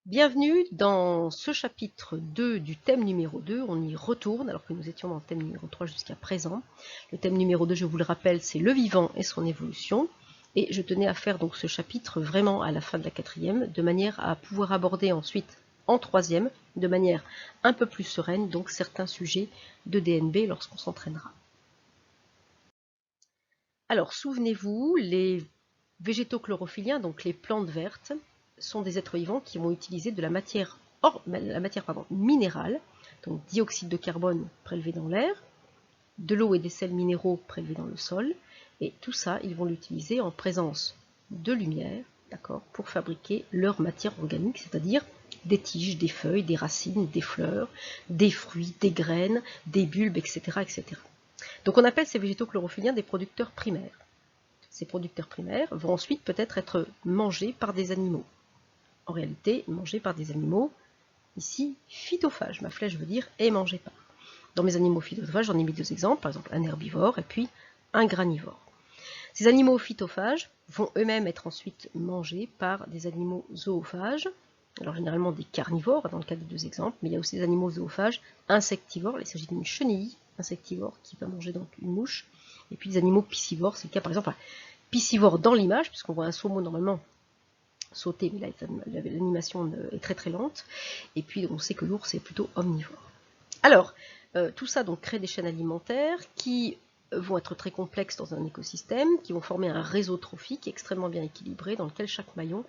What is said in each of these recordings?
Bienvenue dans ce chapitre 2 du thème numéro 2. On y retourne alors que nous étions dans le thème numéro 3 jusqu'à présent. Le thème numéro 2, je vous le rappelle, c'est le vivant et son évolution. Et je tenais à faire donc ce chapitre vraiment à la fin de la quatrième, de manière à pouvoir aborder ensuite en troisième, de manière un peu plus sereine, donc certains sujets de DNB lorsqu'on s'entraînera. Alors souvenez-vous, les végétaux chlorophylliens, donc les plantes vertes, sont des êtres vivants qui vont utiliser de la matière minérale, donc dioxyde de carbone prélevé dans l'air, de l'eau et des sels minéraux prélevés dans le sol, et tout ça, ils vont l'utiliser en présence de lumière, d'accord, pour fabriquer leur matière organique, c'est-à-dire des tiges, des feuilles, des racines, des fleurs, des fruits, des graines, des bulbes, etc., etc. Donc on appelle ces végétaux chlorophylliens des producteurs primaires. Ces producteurs primaires vont ensuite peut-être être mangés par des animaux. En réalité, mangés par des animaux, ici, phytophages. Ma flèche veut dire est mangé par. Dans mes animaux phytophages, j'en ai mis deux exemples, par exemple un herbivore et puis un granivore. Ces animaux phytophages vont eux-mêmes être ensuite mangés par des animaux zoophages, alors généralement des carnivores dans le cas des deux exemples, mais il y a aussi des animaux zoophages insectivores, il s'agit d'une chenille insectivore qui va manger donc une mouche, et puis des animaux piscivores, c'est le cas par exemple, piscivore dans l'image, puisqu'on voit un saumon normalement sauter, mais là l'animation est très très lente, et puis on sait que l'ours est plutôt omnivore. Alors, tout ça donc crée des chaînes alimentaires qui vont être très complexes dans un écosystème, qui vont former un réseau trophique extrêmement bien équilibré dans lequel chaque maillon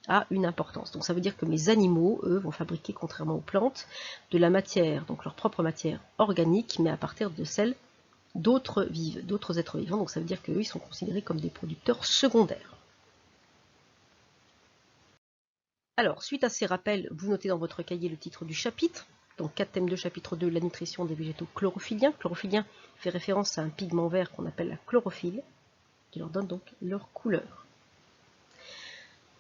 a une importance. Donc ça veut dire que mes animaux, eux, vont fabriquer, contrairement aux plantes, de la matière, donc leur propre matière organique, mais à partir de celle d'autres êtres vivants. Donc ça veut dire qu'eux, ils sont considérés comme des producteurs secondaires. Alors, suite à ces rappels, vous notez dans votre cahier le titre du chapitre. Donc 4 thèmes de chapitre 2, la nutrition des végétaux chlorophylliens. Chlorophyllien fait référence à un pigment vert qu'on appelle la chlorophylle, qui leur donne donc leur couleur.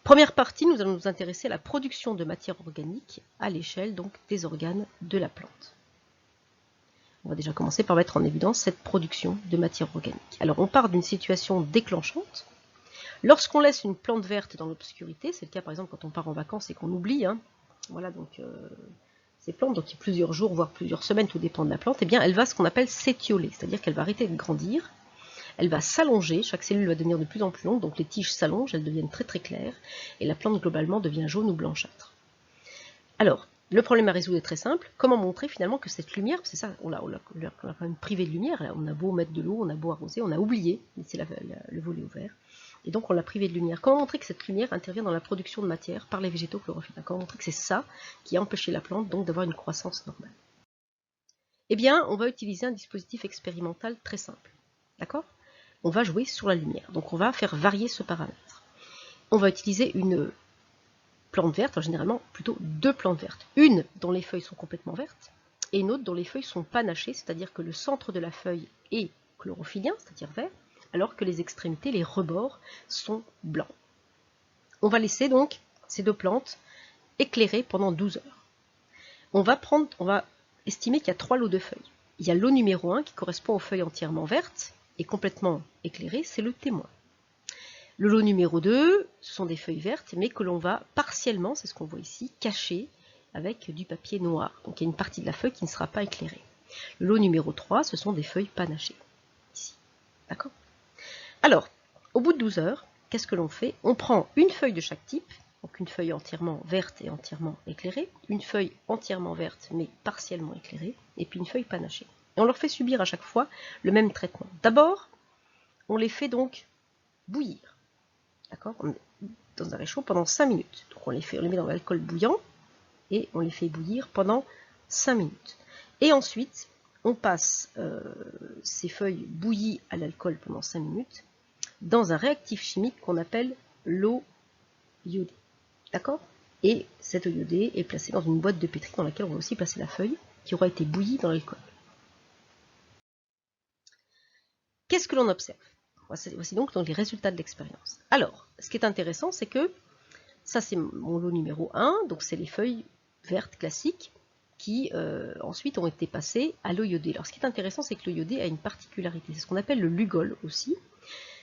Première partie, nous allons nous intéresser à la production de matière organique à l'échelle donc des organes de la plante. On va déjà commencer par mettre en évidence cette production de matière organique. Alors on part d'une situation déclenchante. Lorsqu'on laisse une plante verte dans l'obscurité, c'est le cas par exemple quand on part en vacances et qu'on oublie, voilà donc ces plantes, donc il y a plusieurs jours, voire plusieurs semaines, tout dépend de la plante, eh bien elle va ce qu'on appelle s'étioler, c'est-à-dire qu'elle va arrêter de grandir, elle va s'allonger, chaque cellule va devenir de plus en plus longue, donc les tiges s'allongent, elles deviennent très très claires, et la plante globalement devient jaune ou blanchâtre. Alors, le problème à résoudre est très simple, comment montrer finalement que cette lumière, c'est ça, on l'a quand même privé de lumière, là, on a beau mettre de l'eau, on a beau arroser, on a oublié, c'est le volet ouvert, et donc on l'a privé de lumière. Comment montrer que cette lumière intervient dans la production de matière par les végétaux chlorophylliens? Comment montrer que c'est ça qui a empêché la plante donc d'avoir une croissance normale? Eh bien, on va utiliser un dispositif expérimental très simple. D'accord? On va jouer sur la lumière. Donc on va faire varier ce paramètre. On va utiliser une plante verte, généralement plutôt deux plantes vertes. Une dont les feuilles sont complètement vertes et une autre dont les feuilles sont panachées, c'est-à-dire que le centre de la feuille est chlorophylien, c'est-à-dire vert, alors que les extrémités, les rebords, sont blancs. On va laisser donc ces deux plantes éclairées pendant 12 heures. On va estimer qu'il y a 3 lots de feuilles. Il y a lot numéro 1 qui correspond aux feuilles entièrement vertes et complètement éclairées, c'est le témoin. Le lot numéro 2, ce sont des feuilles vertes, mais que l'on va partiellement, c'est ce qu'on voit ici, cacher avec du papier noir. Donc il y a une partie de la feuille qui ne sera pas éclairée. Le lot numéro 3, ce sont des feuilles panachées. Ici. D'accord? Alors, au bout de 12 heures, qu'est-ce que l'on fait? On prend une feuille de chaque type, donc une feuille entièrement verte et entièrement éclairée, une feuille entièrement verte mais partiellement éclairée, et puis une feuille panachée. Et on leur fait subir à chaque fois le même traitement. D'abord, on les fait donc bouillir. D'accord? Dans un réchaud pendant 5 minutes. Donc on les met dans l'alcool bouillant et on les fait bouillir pendant 5 minutes. Et ensuite, on passe ces feuilles bouillies à l'alcool pendant 5 minutes dans un réactif chimique qu'on appelle l'eau iodée. D'accord? Et cette eau iodée est placée dans une boîte de pétri dans laquelle on va aussi placer la feuille qui aura été bouillie dans l'alcool. Qu'est-ce que l'on observe? Voici donc les résultats de l'expérience. Alors, ce qui est intéressant, c'est que ça, c'est mon lot numéro 1, donc c'est les feuilles vertes classiques qui ensuite ont été passées à l'eau iodée. Alors, ce qui est intéressant, c'est que l'eau iodée a une particularité, c'est ce qu'on appelle le Lugol aussi.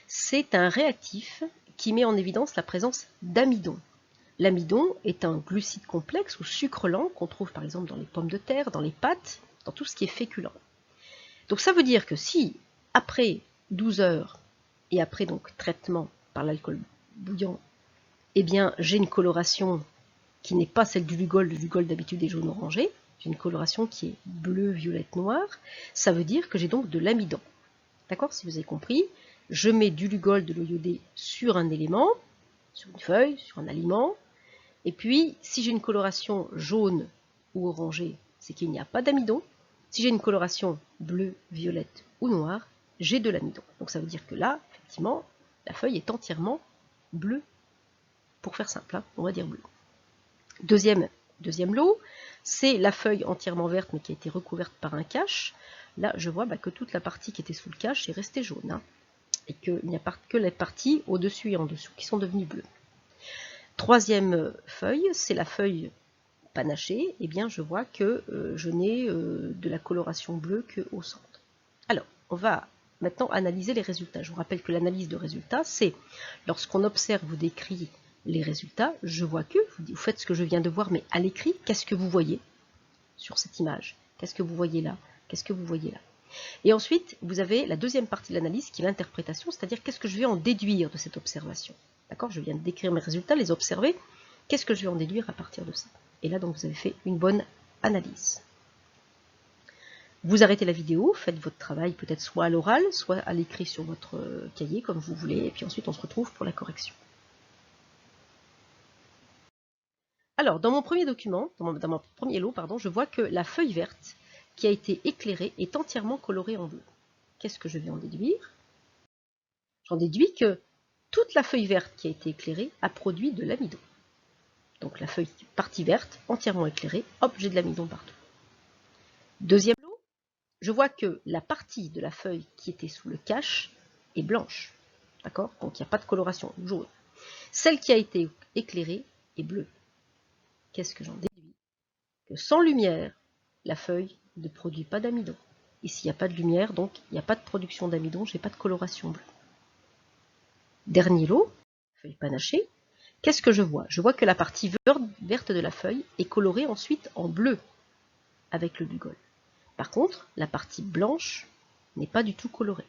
C'est un réactif qui met en évidence la présence d'amidon. l'amidon est un glucide complexe ou sucre lent qu'on trouve par exemple dans les pommes de terre, dans les pâtes, dans tout ce qui est féculent. Donc ça veut dire que si, après 12 heures et après donc traitement par l'alcool bouillant, eh bien j'ai une coloration qui n'est pas celle du Lugol. Le Lugol d'habitude est jaune orangé, j'ai une coloration qui est bleu, violette, noire, ça veut dire que j'ai donc de l'amidon. D'accord? Si vous avez compris, je mets du Lugol, de l'eau iodée sur un élément, sur une feuille, sur un aliment, et puis si j'ai une coloration jaune ou orangée, c'est qu'il n'y a pas d'amidon. Si j'ai une coloration bleue, violette ou noire, j'ai de l'amidon. Donc ça veut dire que là, effectivement, la feuille est entièrement bleue. Pour faire simple, hein, on va dire bleu. Deuxième lot, c'est la feuille entièrement verte mais qui a été recouverte par un cache. Là, je vois que toute la partie qui était sous le cache est restée jaune. Hein, et qu'il n'y a que les parties au-dessus et en dessous qui sont devenues bleues. Troisième feuille, c'est la feuille panachée. Eh bien, je vois que je n'ai de la coloration bleue qu'au centre. Alors, on va maintenant analyser les résultats. Je vous rappelle que l'analyse de résultats, c'est lorsqu'on observe ou décrit les résultats, je vois que, vous faites ce que je viens de voir, mais à l'écrit, qu'est-ce que vous voyez sur cette image? Qu'est-ce que vous voyez là? Qu'est-ce que vous voyez là? Et ensuite, vous avez la deuxième partie de l'analyse qui est l'interprétation, c'est-à-dire qu'est-ce que je vais en déduire de cette observation. D'accord? Je viens de décrire mes résultats, les observer. Qu'est-ce que je vais en déduire à partir de ça? Et là, donc, vous avez fait une bonne analyse. Vous arrêtez la vidéo, faites votre travail peut-être soit à l'oral, soit à l'écrit sur votre cahier, comme vous voulez, et puis ensuite on se retrouve pour la correction. Alors, dans mon premier document, dans mon premier lot, pardon, je vois que la feuille verte qui a été éclairée est entièrement colorée en bleu. Qu'est-ce que je vais en déduire? J'en déduis que toute la feuille verte qui a été éclairée a produit de l'amidon. Donc la partie verte, entièrement éclairée, hop, j'ai de l'amidon partout. Deuxième lot, je vois que la partie de la feuille qui était sous le cache est blanche. D'accord? Donc il n'y a pas de coloration jaune. Celle qui a été éclairée est bleue. Qu'est-ce que j'en déduis? Que sans lumière, la feuille ne produit pas d'amidon. Et s'il n'y a pas de lumière, donc il n'y a pas de production d'amidon, je n'ai pas de coloration bleue. Dernier lot, feuille panachée. Qu'est-ce que je vois? Je vois que la partie verte de la feuille est colorée ensuite en bleu avec le Lugol. Par contre, la partie blanche n'est pas du tout colorée.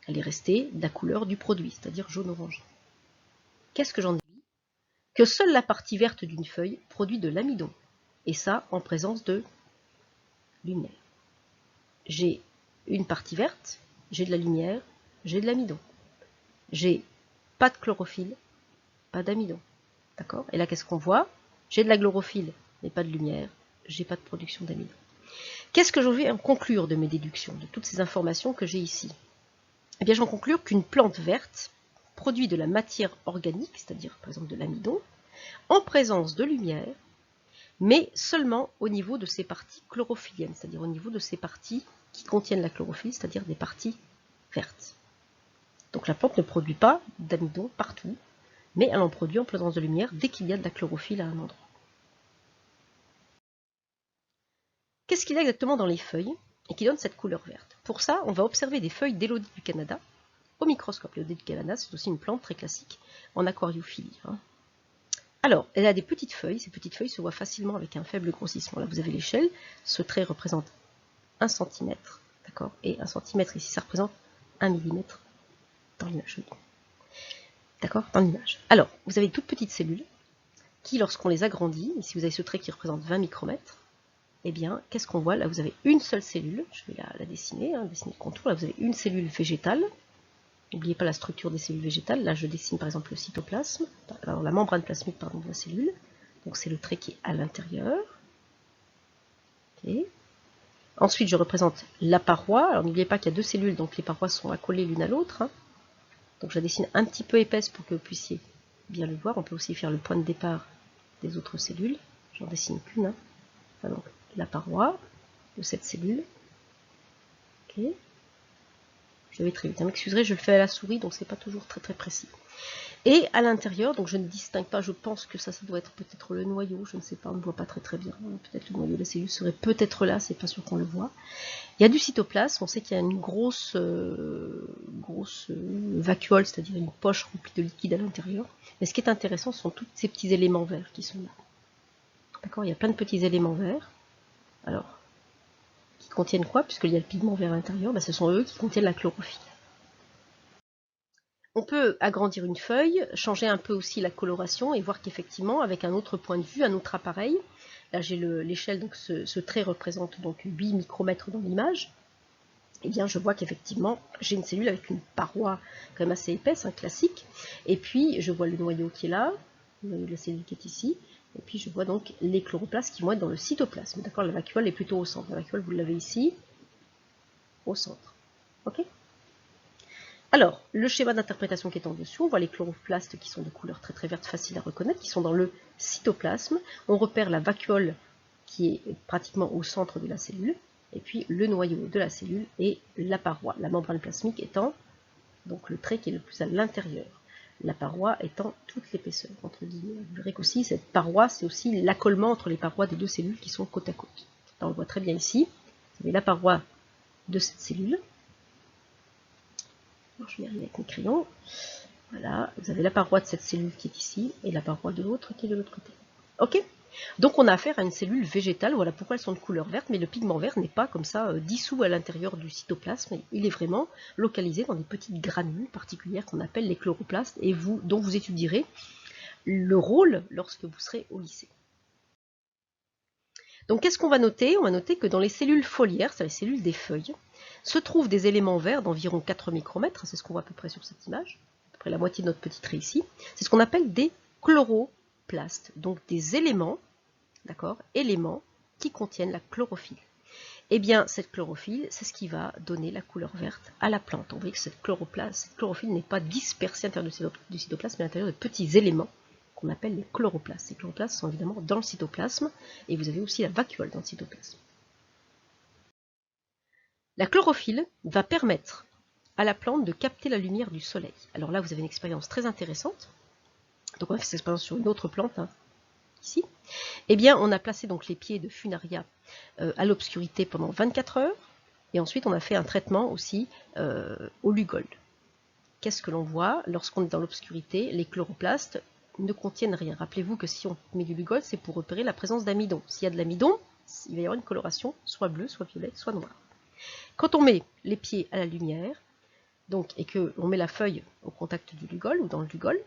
Elle est restée de la couleur du produit, c'est-à-dire jaune-orange. Qu'est-ce que j'en déduis? Que seule la partie verte d'une feuille produit de l'amidon, et ça en présence de lumière. J'ai une partie verte, j'ai de la lumière, j'ai de l'amidon. J'ai pas de chlorophylle, pas d'amidon. D'accord? Et là, qu'est-ce qu'on voit? J'ai de la chlorophylle, mais pas de lumière, j'ai pas de production d'amidon. Qu'est-ce que je vais en conclure de mes déductions, de toutes ces informations que j'ai ici? Eh bien, j'en conclure qu'une plante verte produit de la matière organique, c'est-à-dire par exemple de l'amidon, en présence de lumière, mais seulement au niveau de ces parties chlorophylliennes, c'est-à-dire au niveau de ces parties qui contiennent la chlorophylle, c'est-à-dire des parties vertes. Donc la plante ne produit pas d'amidon partout, mais elle en produit en présence de lumière dès qu'il y a de la chlorophylle à un endroit. Qu'est-ce qu'il y a exactement dans les feuilles et qui donne cette couleur verte? Pour ça, on va observer des feuilles d'Élodie du Canada au microscope. L'Élodie du Canada, c'est aussi une plante très classique en aquariophilie. Alors, elle a des petites feuilles. Ces petites feuilles se voient facilement avec un faible grossissement. Là, vous avez l'échelle. Ce trait représente 1 cm. D'accord? Et 1 cm ici, ça représente 1 mm dans l'image. D'accord? Dans l'image. Alors, vous avez de toutes petites cellules qui, lorsqu'on les agrandit, ici vous avez ce trait qui représente 20 micromètres, eh bien, qu'est-ce qu'on voit? Là, vous avez une seule cellule. Je vais la dessiner, dessiner le contour. Là, vous avez une cellule végétale. N'oubliez pas la structure des cellules végétales. Là, je dessine par exemple le cytoplasme, alors la membrane plasmique de la cellule. Donc, c'est le trait qui est à l'intérieur. Okay. Ensuite, je représente la paroi. Alors, n'oubliez pas qu'il y a deux cellules, donc les parois sont accolées l'une à l'autre. Donc, je la dessine un petit peu épaisse pour que vous puissiez bien le voir. On peut aussi faire le point de départ des autres cellules. J'en dessine qu'une. Enfin, donc, la paroi de cette cellule. Okay. Je vais très vite. M'excuserez, je le fais à la souris, donc c'est pas toujours très précis. Et à l'intérieur, donc je ne distingue pas, je pense que ça doit être peut-être le noyau, je ne sais pas, on ne voit pas très bien. Peut-être le noyau de la cellule serait peut-être là, c'est pas sûr qu'on le voit. Il y a du cytoplasme, on sait qu'il y a une grosse vacuole, c'est-à-dire une poche remplie de liquide à l'intérieur. Mais ce qui est intéressant, ce sont tous ces petits éléments verts qui sont là. D'accord, il y a plein de petits éléments verts. Alors, qui contiennent quoi? Puisqu'il y a le pigment vert à l'intérieur, ce sont eux qui contiennent la chlorophylle. On peut agrandir une feuille, changer un peu aussi la coloration et voir qu'effectivement, avec un autre point de vue, un autre appareil, là j'ai l'échelle, donc ce trait représente donc 8 micromètres dans l'image, et bien je vois qu'effectivement j'ai une cellule avec une paroi quand même assez épaisse, un classique, et puis je vois le noyau qui est là, le noyau de la cellule qui est ici, et puis je vois donc les chloroplastes qui vont être dans le cytoplasme. D'accord, la vacuole est plutôt au centre. La vacuole, vous l'avez ici, au centre. Ok? Alors, le schéma d'interprétation qui est en dessous, on voit les chloroplastes qui sont de couleur très verte, facile à reconnaître, qui sont dans le cytoplasme. On repère la vacuole qui est pratiquement au centre de la cellule, et puis le noyau de la cellule et la paroi, la membrane plasmique étant donc le trait qui est le plus à l'intérieur, la paroi étant toute l'épaisseur, entre guillemets. Vous verrez qu'aussi, cette paroi, c'est aussi l'accollement entre les parois des deux cellules qui sont côte à côte. Là, on le voit très bien ici, vous avez la paroi de cette cellule. Alors, je vais y arriver avec mes crayons. Voilà, vous avez la paroi de cette cellule qui est ici, et la paroi de l'autre qui est de l'autre côté. Ok? Donc on a affaire à une cellule végétale, voilà pourquoi elles sont de couleur verte, mais le pigment vert n'est pas comme ça dissous à l'intérieur du cytoplasme, il est vraiment localisé dans des petites granules particulières qu'on appelle les chloroplastes, et dont vous étudierez le rôle lorsque vous serez au lycée. Donc qu'est-ce qu'on va noter? On va noter que dans les cellules foliaires, c'est les cellules des feuilles, se trouvent des éléments verts d'environ 4 micromètres, c'est ce qu'on voit à peu près sur cette image, à peu près la moitié de notre petit trait ici, c'est ce qu'on appelle des chloroplastes, donc des éléments, d'accord, éléments qui contiennent la chlorophylle. Et bien cette chlorophylle, c'est ce qui va donner la couleur verte à la plante. Vous voyez que cette chlorophylle n'est pas dispersée à l'intérieur du cytoplasme, mais à l'intérieur de petits éléments qu'on appelle les chloroplastes. Ces chloroplastes sont évidemment dans le cytoplasme, et vous avez aussi la vacuole dans le cytoplasme. La chlorophylle va permettre à la plante de capter la lumière du soleil. Alors là, vous avez une expérience très intéressante. Donc on a fait cette expérience sur une autre plante, ici. Eh bien, on a placé donc les pieds de Funaria à l'obscurité pendant 24 heures, et ensuite on a fait un traitement aussi au Lugol. Qu'est-ce que l'on voit lorsqu'on est dans l'obscurité? Les chloroplastes ne contiennent rien. Rappelez-vous que si on met du Lugol, c'est pour repérer la présence d'amidon. S'il y a de l'amidon, il va y avoir une coloration soit bleue, soit violette, soit noire. Quand on met les pieds à la lumière, donc, et qu'on met la feuille au contact du Lugol ou dans le Lugol,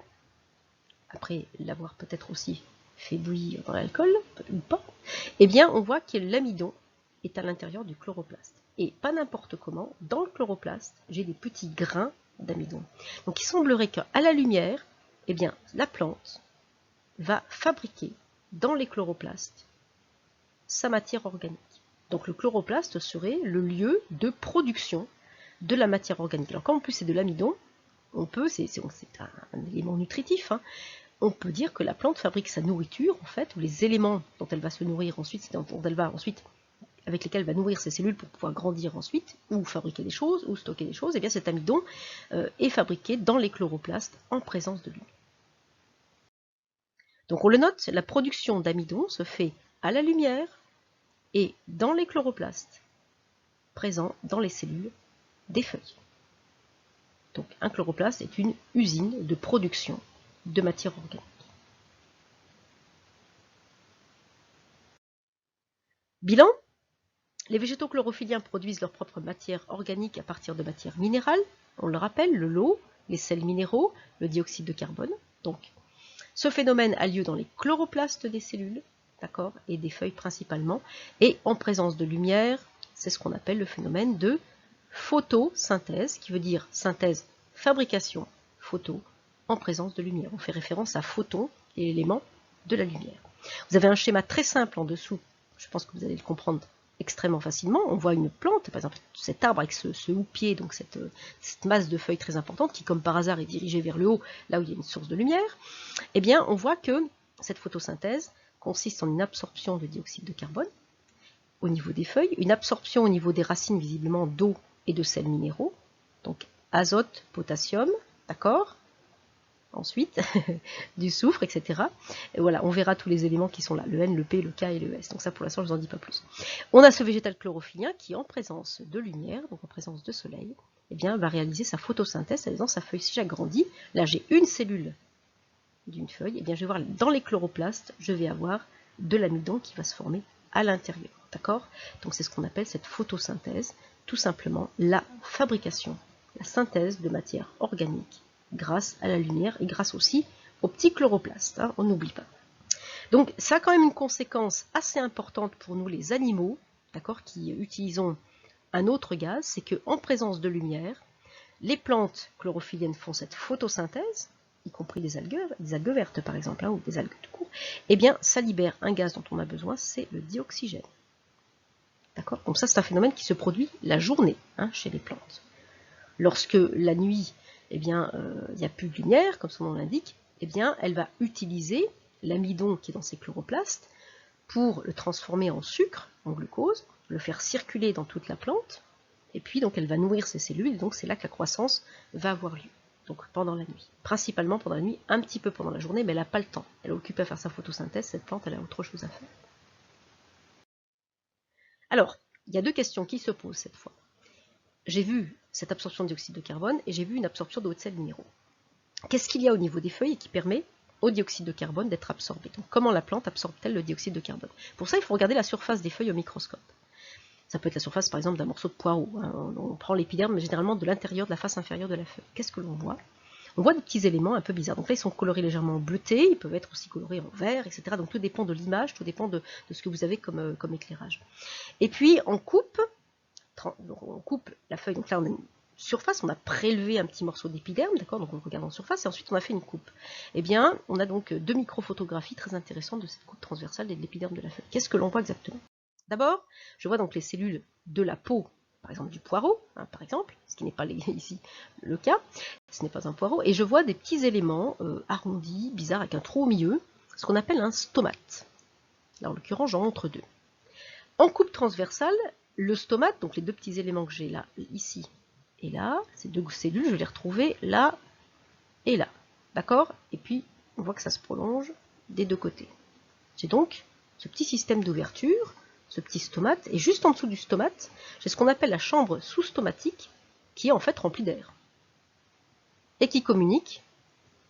après l'avoir peut-être aussi fait bouillir dans l'alcool, ou pas, eh bien on voit que l'amidon est à l'intérieur du chloroplaste. Et pas n'importe comment, dans le chloroplaste, j'ai des petits grains d'amidon. Donc il semblerait qu'à la lumière, eh bien la plante va fabriquer dans les chloroplastes sa matière organique. Donc le chloroplaste serait le lieu de production de la matière organique. Alors comme en plus c'est de l'amidon, on peut, c'est un élément nutritif, hein, on peut dire que la plante fabrique sa nourriture, en fait, ou les éléments dont elle va se nourrir ensuite, avec lesquels elle va nourrir ses cellules pour pouvoir grandir ensuite, ou fabriquer des choses, ou stocker des choses, et bien cet amidon est fabriqué dans les chloroplastes en présence de lumière. Donc on le note, la production d'amidon se fait à la lumière et dans les chloroplastes présents dans les cellules des feuilles. Donc un chloroplaste est une usine de production de matière organique. Bilan, les végétaux chlorophylliens produisent leur propre matière organique à partir de matières minérales, on le rappelle, l'eau, les sels minéraux, le dioxyde de carbone. Donc, ce phénomène a lieu dans les chloroplastes des cellules, d'accord, et des feuilles principalement, et en présence de lumière, c'est ce qu'on appelle le phénomène de photosynthèse, qui veut dire synthèse, fabrication, photo, en présence de lumière. On fait référence à photon et l'élément de la lumière. Vous avez un schéma très simple en dessous, je pense que vous allez le comprendre extrêmement facilement. On voit une plante, par exemple cet arbre avec ce houppier, donc cette masse de feuilles très importante qui comme par hasard est dirigée vers le haut, là où il y a une source de lumière. Eh bien on voit que cette photosynthèse consiste en une absorption de dioxyde de carbone au niveau des feuilles, une absorption au niveau des racines visiblement d'eau et de sels minéraux, donc azote, potassium, d'accord. ensuite, du soufre, etc. Et voilà, on verra tous les éléments qui sont là, le N, le P, le K et le S. Donc ça, pour l'instant, je ne vous en dis pas plus. On a ce végétal chlorophyllien qui, en présence de lumière, donc en présence de soleil, eh bien, va réaliser sa photosynthèse, c'est-à-dire dans sa feuille. Si j'agrandis, là j'ai une cellule d'une feuille, eh bien, je vais voir dans les chloroplastes, je vais avoir de l'amidon qui va se former à l'intérieur. D'accord? Donc c'est ce qu'on appelle cette photosynthèse, tout simplement la fabrication, la synthèse de matière organique grâce à la lumière et grâce aussi aux petits chloroplastes, hein, on n'oublie pas. Donc ça a quand même une conséquence assez importante pour nous les animaux, d'accord, qui utilisons un autre gaz, c'est qu'en présence de lumière, les plantes chlorophylliennes font cette photosynthèse, y compris des algues vertes par exemple, hein, ou des algues tout court, et bien ça libère un gaz dont on a besoin, c'est le dioxygène. D'accord? Donc ça c'est un phénomène qui se produit la journée, hein, chez les plantes. Lorsque la nuit, eh bien, il n'y a plus de lumière, comme son nom l'indique, eh bien, elle va utiliser l'amidon qui est dans ses chloroplastes pour le transformer en sucre, en glucose, le faire circuler dans toute la plante, et puis donc elle va nourrir ses cellules, et donc c'est là que la croissance va avoir lieu. Donc pendant la nuit. Principalement pendant la nuit, un petit peu pendant la journée, mais elle n'a pas le temps. Elle est occupée à faire sa photosynthèse, cette plante, elle a autre chose à faire. Alors, il y a deux questions qui se posent cette fois. J'ai vu cette absorption de dioxyde de carbone et j'ai vu une absorption d'eau et de sels minéraux. Qu'est-ce qu'il y a au niveau des feuilles qui permet au dioxyde de carbone d'être absorbé? Donc comment la plante absorbe-t-elle le dioxyde de carbone? Pour ça, il faut regarder la surface des feuilles au microscope. Ça peut être la surface, par exemple, d'un morceau de poireau. Hein. On prend l'épiderme, mais généralement de l'intérieur, de la face inférieure de la feuille. Qu'est-ce que l'on voit? On voit des petits éléments un peu bizarres. Donc là, ils sont colorés légèrement bleutés, ils peuvent être aussi colorés en vert, etc. Donc tout dépend de l'image, tout dépend de ce que vous avez comme éclairage. Et puis, on coupe la feuille. Donc là, on a une surface, on a prélevé un petit morceau d'épiderme, d'accord, donc on regarde en surface, et ensuite on a fait une coupe. Eh bien, on a donc deux microphotographies très intéressantes de cette coupe transversale et de l'épiderme de la feuille. Qu'est-ce que l'on voit exactement? D'abord, je vois donc les cellules de la peau, par exemple du poireau, hein, par exemple, ce qui n'est pas ici le cas, ce n'est pas un poireau, et je vois des petits éléments arrondis, bizarres, avec un trou au milieu, ce qu'on appelle un stomate. Là, en l'occurrence, j'en montre deux. En coupe transversale, le stomate, donc les deux petits éléments que j'ai là, ici et là, ces deux cellules, je vais les retrouver là et là. D'accord? Et puis, on voit que ça se prolonge des deux côtés. J'ai donc ce petit système d'ouverture, ce petit stomate, et juste en dessous du stomate, j'ai ce qu'on appelle la chambre sous-stomatique, qui est en fait remplie d'air, et qui communique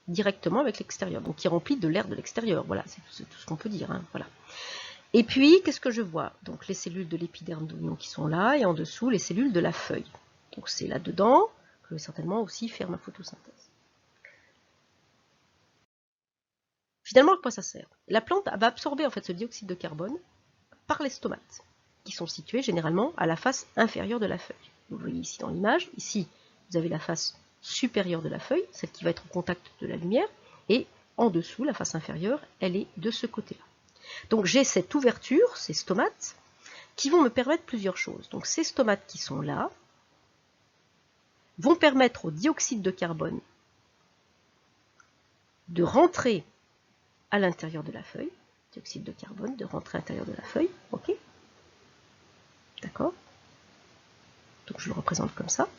directement avec l'extérieur, donc qui est remplie de l'air de l'extérieur. Voilà, c'est tout ce qu'on peut dire. Hein, voilà. Et puis, qu'est-ce que je vois? Donc les cellules de l'épiderme d'oignon qui sont là, et en dessous, les cellules de la feuille. Donc c'est là-dedans que je vais certainement aussi faire ma photosynthèse. Finalement, à quoi ça sert? La plante va absorber en fait ce dioxyde de carbone par les stomates, qui sont situés généralement à la face inférieure de la feuille. Vous voyez ici dans l'image, ici vous avez la face supérieure de la feuille, celle qui va être au contact de la lumière, et en dessous, la face inférieure, elle est de ce côté-là. Donc j'ai cette ouverture, ces stomates, qui vont me permettre plusieurs choses. Donc ces stomates qui sont là vont permettre au dioxyde de carbone de rentrer à l'intérieur de la feuille, dioxyde de carbone de rentrer à l'intérieur de la feuille, ok? D'accord? Donc je le représente comme ça.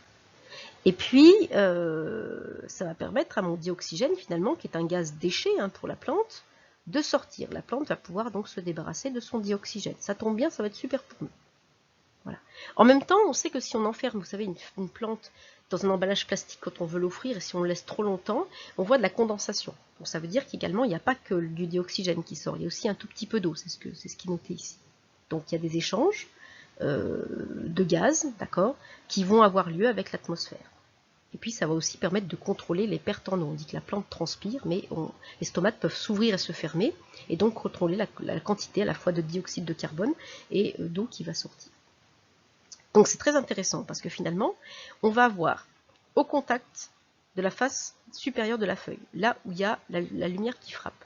Et puis, ça va permettre à mon dioxygène, finalement, qui est un gaz déchet hein, pour la plante, de sortir. La plante va pouvoir donc se débarrasser de son dioxygène. Ça tombe bien, ça va être super pour nous. Voilà. En même temps, on sait que si on enferme, vous savez, une plante dans un emballage plastique quand on veut l'offrir, et si on le laisse trop longtemps, on voit de la condensation. Donc ça veut dire qu'également, il n'y a pas que du dioxygène qui sort, il y a aussi un tout petit peu d'eau, c'est ce qui est noté ici. Donc il y a des échanges de gaz, d'accord, qui vont avoir lieu avec l'atmosphère. Et puis ça va aussi permettre de contrôler les pertes en eau. On dit que la plante transpire, mais les stomates peuvent s'ouvrir et se fermer, et donc contrôler la quantité à la fois de dioxyde de carbone et d'eau qui va sortir. Donc c'est très intéressant parce que finalement, on va avoir au contact de la face supérieure de la feuille, là où il y a la lumière qui frappe,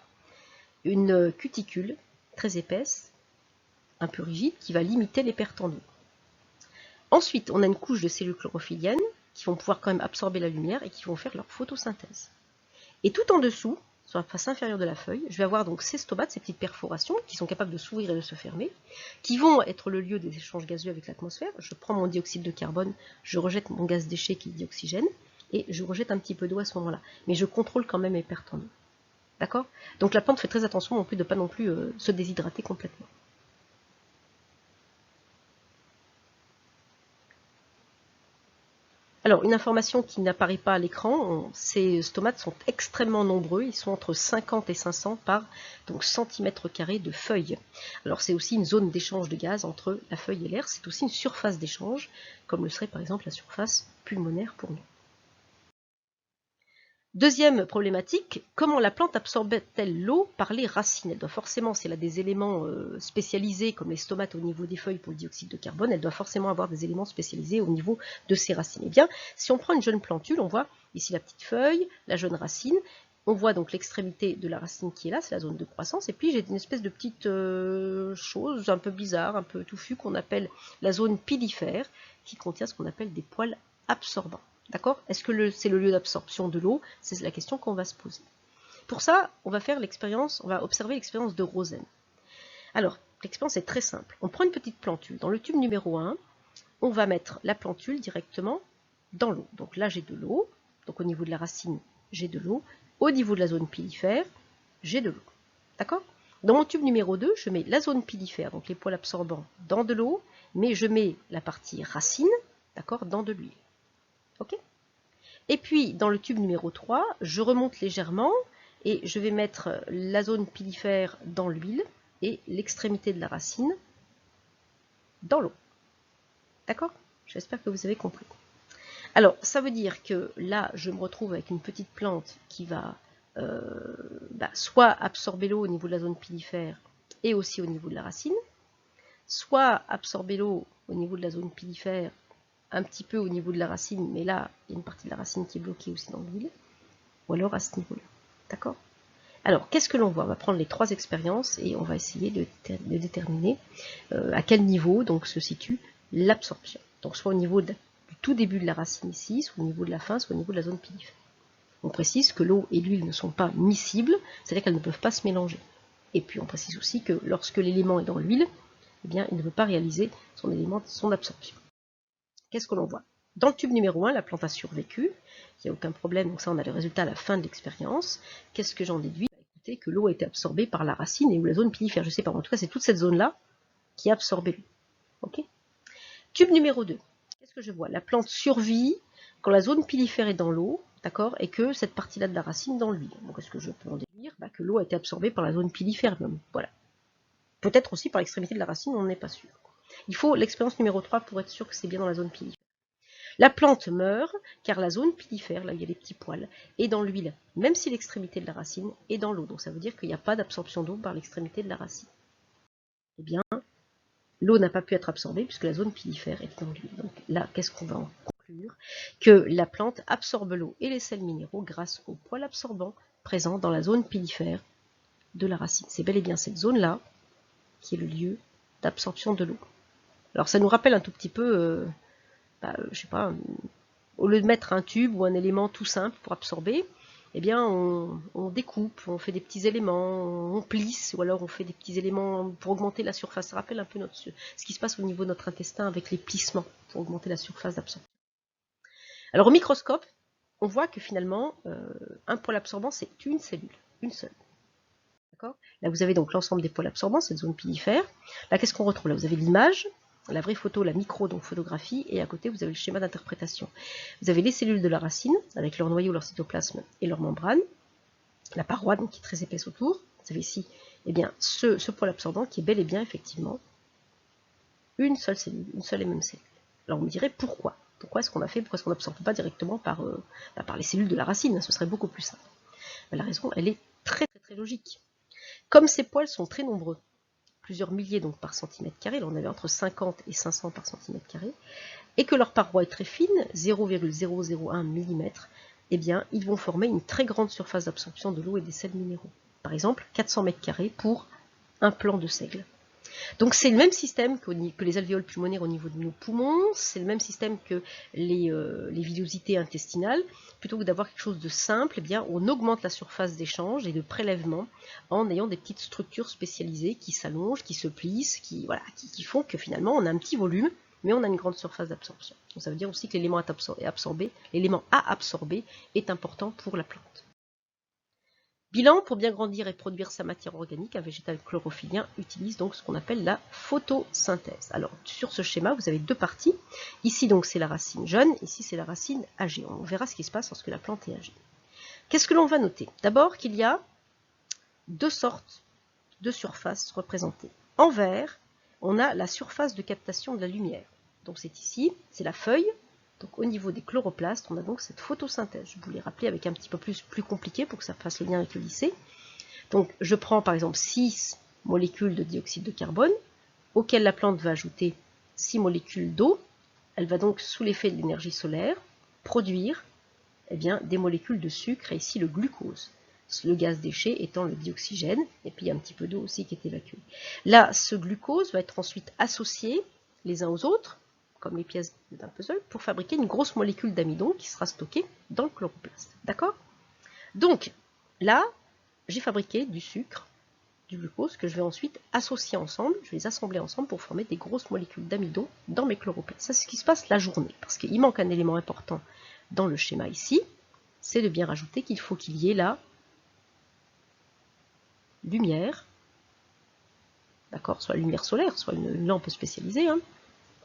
une cuticule très épaisse, un peu rigide, qui va limiter les pertes en eau. Ensuite, on a une couche de cellules chlorophyllènes qui vont pouvoir quand même absorber la lumière et qui vont faire leur photosynthèse. Et tout en dessous, sur la face inférieure de la feuille, je vais avoir donc ces stomates, ces petites perforations qui sont capables de s'ouvrir et de se fermer, qui vont être le lieu des échanges gazeux avec l'atmosphère. Je prends mon dioxyde de carbone, je rejette mon gaz déchet qui est dioxygène, et je rejette un petit peu d'eau à ce moment-là. Mais je contrôle quand même mes pertes en eau. D'accord? Donc la plante fait très attention non plus de ne pas non plus se déshydrater complètement. Alors, une information qui n'apparaît pas à l'écran, ces stomates sont extrêmement nombreux, ils sont entre 50 et 500 par donc, centimètre carré de feuilles. Alors c'est aussi une zone d'échange de gaz entre la feuille et l'air, c'est aussi une surface d'échange, comme le serait par exemple la surface pulmonaire pour nous. Deuxième problématique, comment la plante absorbe-t-elle l'eau par les racines? Elle doit forcément, si elle a des éléments spécialisés comme les stomates au niveau des feuilles pour le dioxyde de carbone, elle doit forcément avoir des éléments spécialisés au niveau de ses racines. Eh bien, si on prend une jeune plantule, on voit ici la petite feuille, la jeune racine, on voit donc l'extrémité de la racine qui est là, c'est la zone de croissance, et puis j'ai une espèce de petite chose un peu bizarre, un peu touffue, qu'on appelle la zone pilifère, qui contient ce qu'on appelle des poils absorbants. D'accord? Est-ce que c'est le lieu d'absorption de l'eau? C'est la question qu'on va se poser. Pour ça, on va faire l'expérience, on va observer l'expérience de Rosen. Alors, l'expérience est très simple. On prend une petite plantule. Dans le tube numéro 1, on va mettre la plantule directement dans l'eau. Donc là, j'ai de l'eau. Donc au niveau de la racine, j'ai de l'eau. Au niveau de la zone pilifère, j'ai de l'eau. D'accord? Dans mon tube numéro 2, je mets la zone pilifère, donc les poils absorbants, dans de l'eau, mais je mets la partie racine, d'accord, dans de l'huile. Ok? Et puis, dans le tube numéro 3, je remonte légèrement et je vais mettre la zone pilifère dans l'huile et l'extrémité de la racine dans l'eau. D'accord? J'espère que vous avez compris. Alors, ça veut dire que là, je me retrouve avec une petite plante qui va soit absorber l'eau au niveau de la zone pilifère et aussi au niveau de la racine, soit absorber l'eau au niveau de la zone pilifère un petit peu au niveau de la racine, mais là, il y a une partie de la racine qui est bloquée aussi dans l'huile, ou alors à ce niveau-là. D'accord? Alors, qu'est-ce que l'on voit? On va prendre les trois expériences et on va essayer de déterminer à quel niveau donc, se situe l'absorption. Donc, soit au niveau du tout début de la racine ici, soit au niveau de la fin, soit au niveau de la zone pilifère. On précise que l'eau et l'huile ne sont pas miscibles, c'est-à-dire qu'elles ne peuvent pas se mélanger. Et puis, on précise aussi que lorsque l'élément est dans l'huile, eh bien, il ne peut pas réaliser son absorption. Qu'est-ce que l'on voit? Dans le tube numéro 1, la plante a survécu, il n'y a aucun problème, donc ça on a le résultat à la fin de l'expérience. Qu'est-ce que j'en déduis? Écoutez, que l'eau a été absorbée par la racine et ou la zone pilifère, je ne sais pas, en tout cas c'est toute cette zone-là qui a absorbé l'eau. Okay? Tube numéro 2, qu'est-ce que je vois? La plante survit quand la zone pilifère est dans l'eau, d'accord, et que cette partie-là de la racine dans l'huile. Donc est-ce que je peux en déduire? Que l'eau a été absorbée par la zone pilifère même, voilà. Peut-être aussi par l'extrémité de la racine, on n'est pas sûr. Il faut l'expérience numéro 3 pour être sûr que c'est bien dans la zone pilifère. La plante meurt car la zone pilifère, là il y a les petits poils, est dans l'huile, même si l'extrémité de la racine est dans l'eau. Donc ça veut dire qu'il n'y a pas d'absorption d'eau par l'extrémité de la racine. Eh bien, l'eau n'a pas pu être absorbée puisque la zone pilifère est dans l'huile. Donc là, qu'est-ce qu'on va en conclure? Que la plante absorbe l'eau et les sels minéraux grâce aux poils absorbants présents dans la zone pilifère de la racine. C'est bel et bien cette zone-là qui est le lieu d'absorption de l'eau. Alors ça nous rappelle un tout petit peu... je sais pas, au lieu de mettre un tube ou un élément tout simple pour absorber, eh bien on découpe, on fait des petits éléments, on plisse, ou alors on fait des petits éléments pour augmenter la surface. Ça rappelle un peu ce qui se passe au niveau de notre intestin avec les plissements, pour augmenter la surface d'absorption. Alors au microscope, on voit que finalement, un poil absorbant, c'est une cellule, une seule. Là, vous avez donc l'ensemble des poils absorbants, cette zone pilifère. Là, qu'est-ce qu'on retrouve? Là, vous avez l'image, la vraie photo, la micro, donc photographie, et à côté, vous avez le schéma d'interprétation. Vous avez les cellules de la racine, avec leur noyau, leur cytoplasme et leur membrane, la paroi, donc, qui est très épaisse autour. Vous avez ici, eh bien, ce poil absorbant qui est bel et bien, effectivement, une seule cellule, une seule et même cellule. Alors, on me dirait, pourquoi? Pourquoi est-ce qu'on a fait? Pourquoi est-ce qu'on n'absorbe pas directement par les cellules de la racine? Ce serait beaucoup plus simple. La raison, elle est très, très, très logique. Comme ces poils sont très nombreux, plusieurs milliers donc par centimètre carré, là on avait entre 50 et 500 par centimètre carré, et que leur paroi est très fine, 0,001 mm, eh bien ils vont former une très grande surface d'absorption de l'eau et des sels minéraux. Par exemple, 400 mètres carrés pour un plant de seigle. Donc c'est le même système que les alvéoles pulmonaires au niveau de nos poumons, c'est le même système que les villosités intestinales. Plutôt que d'avoir quelque chose de simple, eh bien, on augmente la surface d'échange et de prélèvement en ayant des petites structures spécialisées qui s'allongent, qui se plissent, qui font que finalement on a un petit volume mais on a une grande surface d'absorption. Donc ça veut dire aussi que l'élément à absorber est important pour la plante. Bilan, pour bien grandir et produire sa matière organique, un végétal chlorophyllien utilise donc ce qu'on appelle la photosynthèse. Alors sur ce schéma, vous avez deux parties. Ici donc c'est la racine jeune, ici c'est la racine âgée. On verra ce qui se passe lorsque la plante est âgée. Qu'est-ce que l'on va noter? D'abord qu'il y a deux sortes de surfaces représentées. En vert, on a la surface de captation de la lumière. Donc c'est ici, c'est la feuille. Donc au niveau des chloroplastes, on a donc cette photosynthèse. Je vous l'ai rappelé avec un petit peu plus compliqué pour que ça fasse le lien avec le lycée. Donc je prends par exemple 6 molécules de dioxyde de carbone, auxquelles la plante va ajouter 6 molécules d'eau. Elle va donc, sous l'effet de l'énergie solaire, produire des molécules de sucre, et ici le glucose. Le gaz déchet étant le dioxygène, et puis il y a un petit peu d'eau aussi qui est évacuée. Là, ce glucose va être ensuite associé les uns aux autres, comme les pièces d'un puzzle, pour fabriquer une grosse molécule d'amidon qui sera stockée dans le chloroplaste. D'accord? Donc, là, j'ai fabriqué du sucre, du glucose, que je vais ensuite associer ensemble, je vais les assembler ensemble pour former des grosses molécules d'amidon dans mes chloroplastes. Ça, c'est ce qui se passe la journée, parce qu'il manque un élément important dans le schéma ici, c'est de bien rajouter qu'il faut qu'il y ait la lumière, d'accord, soit la lumière solaire, soit une lampe spécialisée, hein,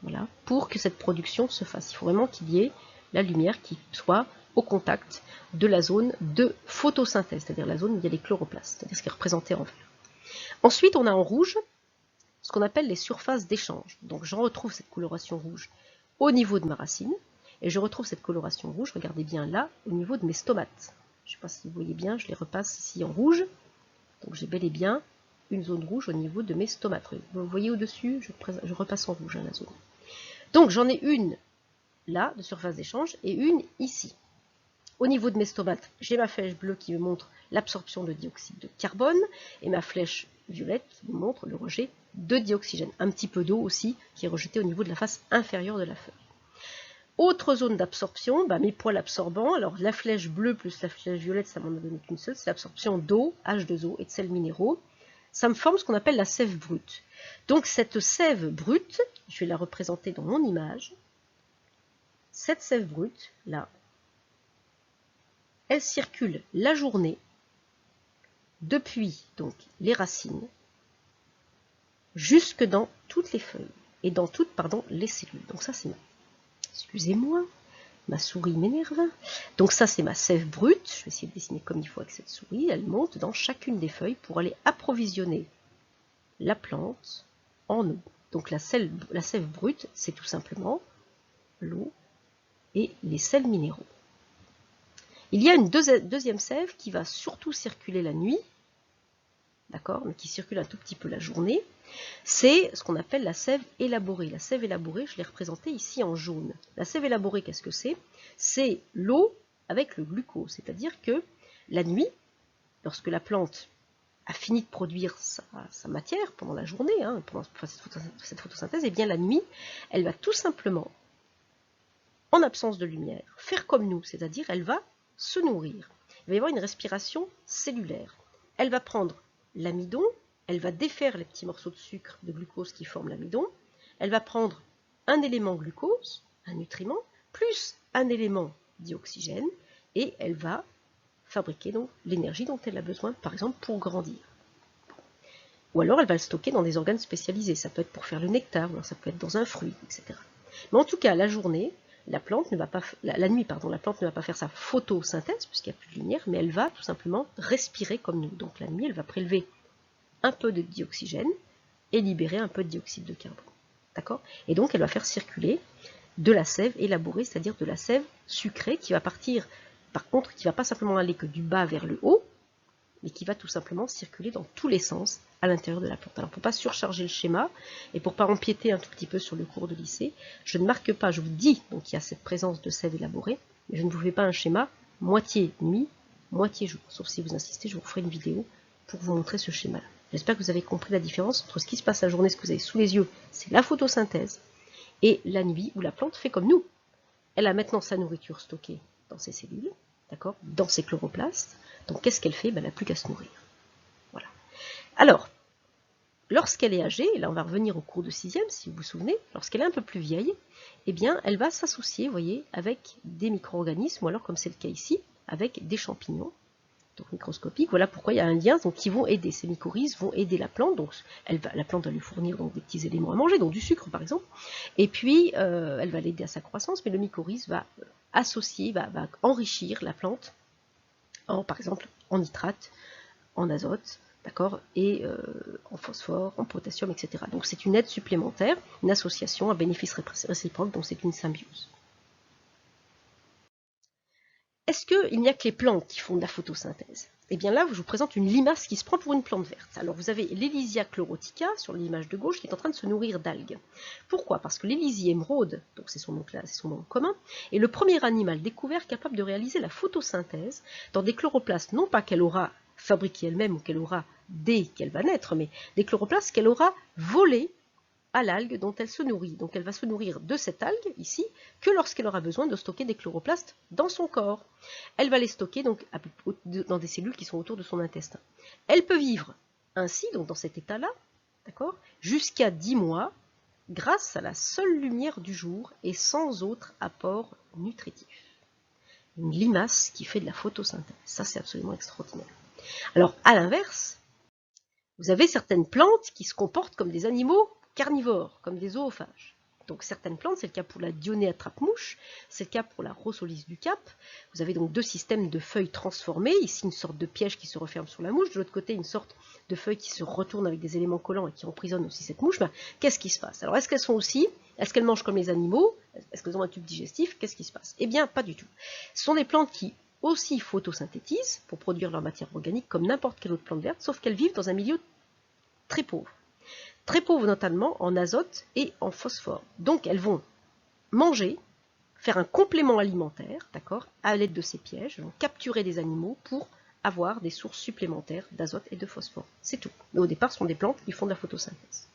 voilà, pour que cette production se fasse. Il faut vraiment qu'il y ait la lumière qui soit au contact de la zone de photosynthèse, c'est-à-dire la zone où il y a les chloroplastes, c'est-à-dire ce qui est représenté en vert. Ensuite, on a en rouge ce qu'on appelle les surfaces d'échange. Donc je retrouve cette coloration rouge au niveau de ma racine, et je retrouve cette coloration rouge, regardez bien là, au niveau de mes stomates. Je ne sais pas si vous voyez bien, je les repasse ici en rouge. Donc j'ai bel et bien une zone rouge au niveau de mes stomates. Vous voyez au-dessus, je repasse en rouge la zone. Donc j'en ai une là, de surface d'échange, et une ici. Au niveau de mes stomates, j'ai ma flèche bleue qui me montre l'absorption de dioxyde de carbone, et ma flèche violette qui me montre le rejet de dioxygène. Un petit peu d'eau aussi qui est rejetée au niveau de la face inférieure de la feuille. Autre zone d'absorption, mes poils absorbants. Alors la flèche bleue plus la flèche violette, ça m'en a donné qu'une seule, c'est l'absorption d'eau, H2O et de sels minéraux. Ça me forme ce qu'on appelle la sève brute. Donc cette sève brute, je vais la représenter dans mon image. Cette sève brute, là, elle circule la journée depuis donc les racines jusque dans toutes les feuilles et dans toutes les cellules. Donc ça c'est excusez-moi, ma souris m'énerve. Donc ça c'est ma sève brute, je vais essayer de dessiner comme il faut avec cette souris. Elle monte dans chacune des feuilles pour aller approvisionner la plante en eau. Donc la sève brute, c'est tout simplement l'eau et les sels minéraux. Il y a une deuxième sève qui va surtout circuler la nuit, d'accord, mais qui circule un tout petit peu la journée. C'est ce qu'on appelle la sève élaborée. La sève élaborée, je l'ai représentée ici en jaune. La sève élaborée, qu'est-ce que c'est? C'est l'eau avec le glucose, c'est-à-dire que la nuit, lorsque la plante a fini de produire sa matière pendant la journée, pendant cette photosynthèse, et bien la nuit, elle va tout simplement, en absence de lumière, faire comme nous, c'est-à-dire elle va se nourrir. Il va y avoir une respiration cellulaire. Elle va prendre l'amidon, elle va défaire les petits morceaux de sucre, de glucose qui forment l'amidon, elle va prendre un élément glucose, un nutriment, plus un élément dioxygène, et elle va fabriquer donc l'énergie dont elle a besoin, par exemple pour grandir. Ou alors elle va le stocker dans des organes spécialisés, ça peut être pour faire le nectar, ou alors ça peut être dans un fruit, etc. Mais en tout cas, la journée, la plante ne va pas, la nuit, la plante ne va pas faire sa photosynthèse, puisqu'il n'y a plus de lumière, mais elle va tout simplement respirer comme nous. Donc la nuit, elle va prélever un peu de dioxygène et libérer un peu de dioxyde de carbone. D'accord? Et donc elle va faire circuler de la sève élaborée, c'est-à-dire de la sève sucrée qui va partir, par contre, qui ne va pas simplement aller que du bas vers le haut, mais qui va tout simplement circuler dans tous les sens à l'intérieur de la plante. Alors pour ne pas surcharger le schéma, et pour ne pas empiéter un tout petit peu sur le cours de lycée, je ne marque pas, je vous dis donc qu'il y a cette présence de sève élaborée, mais je ne vous fais pas un schéma moitié nuit, moitié jour. Sauf si vous insistez, je vous ferai une vidéo pour vous montrer ce schéma-là. J'espère que vous avez compris la différence entre ce qui se passe la journée, ce que vous avez sous les yeux, c'est la photosynthèse, et la nuit où la plante fait comme nous. Elle a maintenant sa nourriture stockée dans ses cellules, d'accord, dans ses chloroplastes. Donc qu'est-ce qu'elle fait? Elle n'a plus qu'à se nourrir. Voilà. Alors, lorsqu'elle est âgée, et là on va revenir au cours de 6e, si vous vous souvenez, lorsqu'elle est un peu plus vieille, eh bien elle va s'associer, vous voyez, avec des micro-organismes, ou alors comme c'est le cas ici, avec des champignons, donc microscopiques. Voilà pourquoi il y a un lien donc, qui vont aider. Ces mycorhizes vont aider la plante, donc la plante va lui fournir donc, des petits éléments à manger, donc du sucre par exemple, et puis elle va l'aider à sa croissance, mais le mycorhize va associer, va enrichir la plante, par exemple en nitrate, en azote, d'accord, et en phosphore, en potassium, etc. Donc c'est une aide supplémentaire, une association à bénéfice réciproque, donc c'est une symbiose. Est-ce qu'il n'y a que les plantes qui font de la photosynthèse? Eh bien là, je vous présente une limace qui se prend pour une plante verte. Alors vous avez l'Elysia chlorotica sur l'image de gauche qui est en train de se nourrir d'algues. Pourquoi? Parce que l'Elysie émeraude, donc c'est son nom commun, est le premier animal découvert capable de réaliser la photosynthèse dans des chloroplastes, non pas qu'elle aura fabriqué elle-même ou qu'elle aura dès qu'elle va naître, mais des chloroplastes qu'elle aura volés à l'algue dont elle se nourrit. Donc elle va se nourrir de cette algue, ici, que lorsqu'elle aura besoin de stocker des chloroplastes dans son corps. Elle va les stocker donc dans des cellules qui sont autour de son intestin. Elle peut vivre ainsi, donc dans cet état-là, d'accord, jusqu'à 10 mois, grâce à la seule lumière du jour et sans autre apport nutritif. Une limace qui fait de la photosynthèse. Ça, c'est absolument extraordinaire. Alors, à l'inverse, vous avez certaines plantes qui se comportent comme des animaux carnivores, comme des zoophages. Donc certaines plantes, c'est le cas pour la Dionée attrape-mouche, c'est le cas pour la Rossolis du Cap. Vous avez donc deux systèmes de feuilles transformées, ici une sorte de piège qui se referme sur la mouche, de l'autre côté une sorte de feuille qui se retourne avec des éléments collants et qui emprisonne aussi cette mouche. Ben, qu'est-ce qui se passe? Alors est-ce qu'elles sont aussi, est-ce qu'elles mangent comme les animaux? Est-ce qu'elles ont un tube digestif? Qu'est-ce qui se passe? Eh bien pas du tout. Ce sont des plantes qui aussi photosynthétisent pour produire leur matière organique comme n'importe quelle autre plante verte, sauf qu'elles vivent dans un milieu très pauvre notamment en azote et en phosphore. Donc elles vont manger, faire un complément alimentaire, d'accord, à l'aide de ces pièges, elles vont capturer des animaux pour avoir des sources supplémentaires d'azote et de phosphore. C'est tout. Mais au départ, ce sont des plantes qui font de la photosynthèse.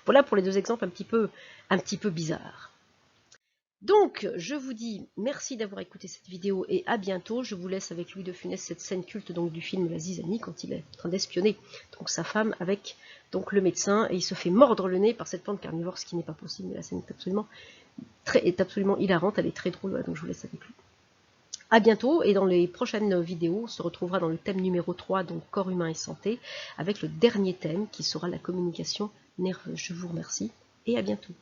Voilà pour les deux exemples un petit peu bizarres. Donc, je vous dis merci d'avoir écouté cette vidéo et à bientôt. Je vous laisse avec Louis de Funès, cette scène culte donc, du film La Zizanie, quand il est en train d'espionner donc sa femme avec donc, le médecin, et il se fait mordre le nez par cette plante carnivore, ce qui n'est pas possible, mais la scène est absolument hilarante, elle est très drôle, voilà, donc je vous laisse avec lui. À bientôt, et dans les prochaines vidéos, on se retrouvera dans le thème numéro 3, donc corps humain et santé, avec le dernier thème qui sera la communication nerveuse. Je vous remercie, et à bientôt.